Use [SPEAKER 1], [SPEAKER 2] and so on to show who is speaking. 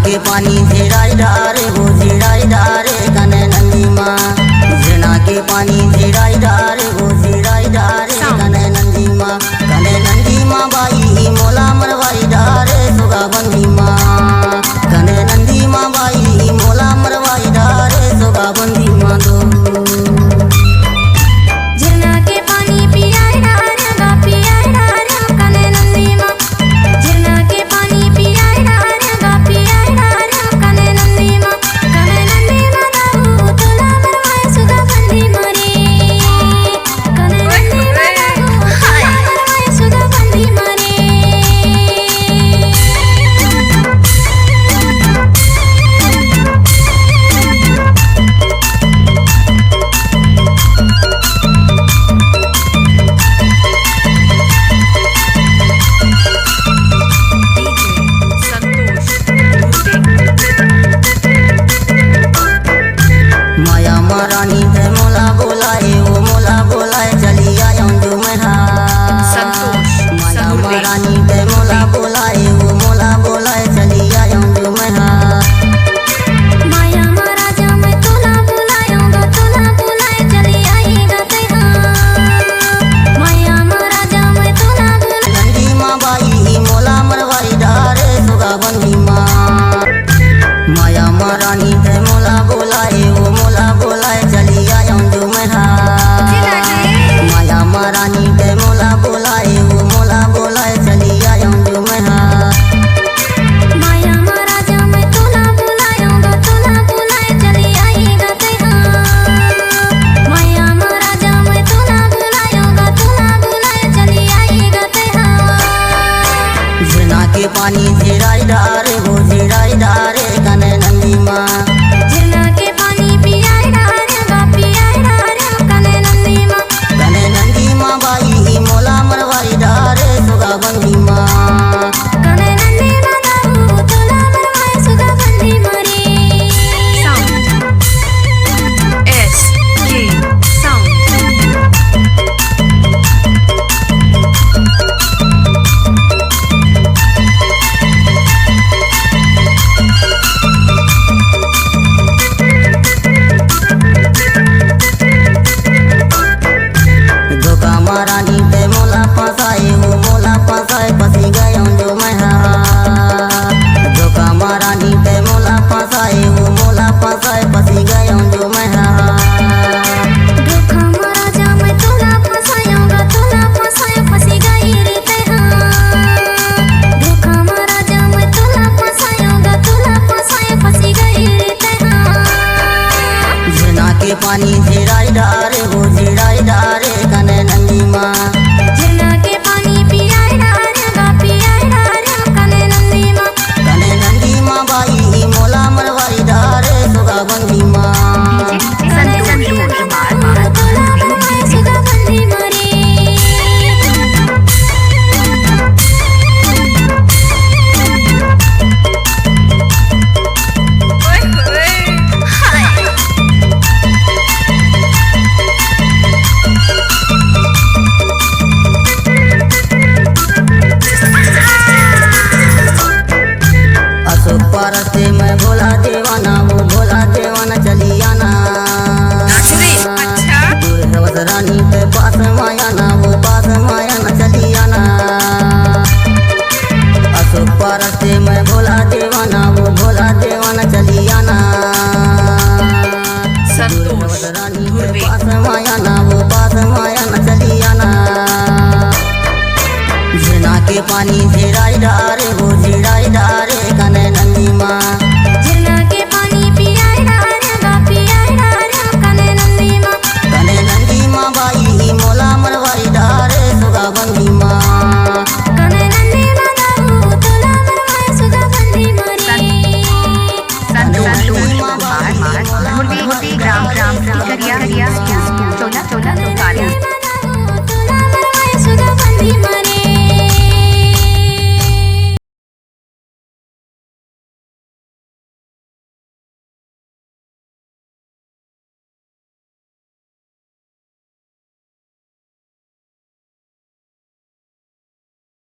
[SPEAKER 1] के पानी झिराई डारे वो झिराई डारे कने नंदी माँ। झरना के पानी झिराई डारे वो झिराई डारे कने नंदी माँ। कने नंदी माँ बाई मोला मरवाई डारे सुगा बंदी माँ। कने नंदी माँ बाई मोला मरवाई डारे सुगा बंदी माँ दो।
[SPEAKER 2] झरना के पानी पियाई डारे गा पियाई डारे कने नंदी माँ। झरना के पानी पियाई डारे गा पियाई डारे कने नंदी माँ। कने नंदी माँ दाऊ तोला मरवाए सुगा बंदी मारे। कने नंदी माँ दाऊ तोला मरवाए सुगा बंदी मारे।
[SPEAKER 1] माया महारानी है मोला बोलाए वो मोला बोलाए चली आया जो मैं माया महारानी है मोला बोलाए वो मोला बोलाए चली आया जो मैं
[SPEAKER 2] माया महाराजा मैं तोला बुलाऊंगा तोला बुलाए चली आएगा तेरा। माया महाराजा मैं तोला
[SPEAKER 1] नंदी माँ बाई मोला मरवाई डारे सुगा बंदी माँ। माया महारानी है मोला बोलाए वो मोला बोलाए चली आया जो मैं माया महारानी है मोला बोलाए वो मोला बोलाए चली आया जो मैं
[SPEAKER 2] माया महाराजा मैं तोला बुलाऊंगा तोला बुलाए चली आएगा तेरा। माया महाराजा मैं तोला बुलाऊंगा तोला बुलाए चली आएगा तेरा।
[SPEAKER 1] झरना के पानी झिराई डारे वो झिराई डारे कने नंदी माँ।
[SPEAKER 2] झरना के पानी पियाई डारे गा पियाई डारे कने नंदी माँ।
[SPEAKER 1] कने नंदी माँ बाई मोला मरवाई डारे सुगा बंदी माँ।
[SPEAKER 2] कने नंदी माँ दाऊ तोला मरवाए सुगा बंदी मारे।
[SPEAKER 3] SK Sound.
[SPEAKER 1] धोखा महारानी पे मोला फंसाए वो मोला फंसाए फंसी गया जो मैं धोखा महारानी पे मोला फंसाए वो मोला फंसाए फंसी गया जो मैं
[SPEAKER 2] धोखा महाराजा मैं तोला फंसाऊंगा तोला फंसाए फंसी गई रे तेरा। धोखा महाराजा मैं तोला फंसाऊंगा तोला फंसाए फंसी गई रे तेरा।
[SPEAKER 1] झरना के पानी झिराई डारे वो झिराई डारे कने नंदी माँ।
[SPEAKER 2] झरना के पानी पियाई डारे गा पियाई डारे कने नंदी माँ।
[SPEAKER 1] कने नंदी माँ बाई मोला मरवाई डारे सुगा बंदी माँ।
[SPEAKER 3] संतोष कुमार
[SPEAKER 2] तोला मरवाए सुगा बंदी मारे।
[SPEAKER 1] अशोक पारस्ते में भोला देवाना वो भोला देवाना चली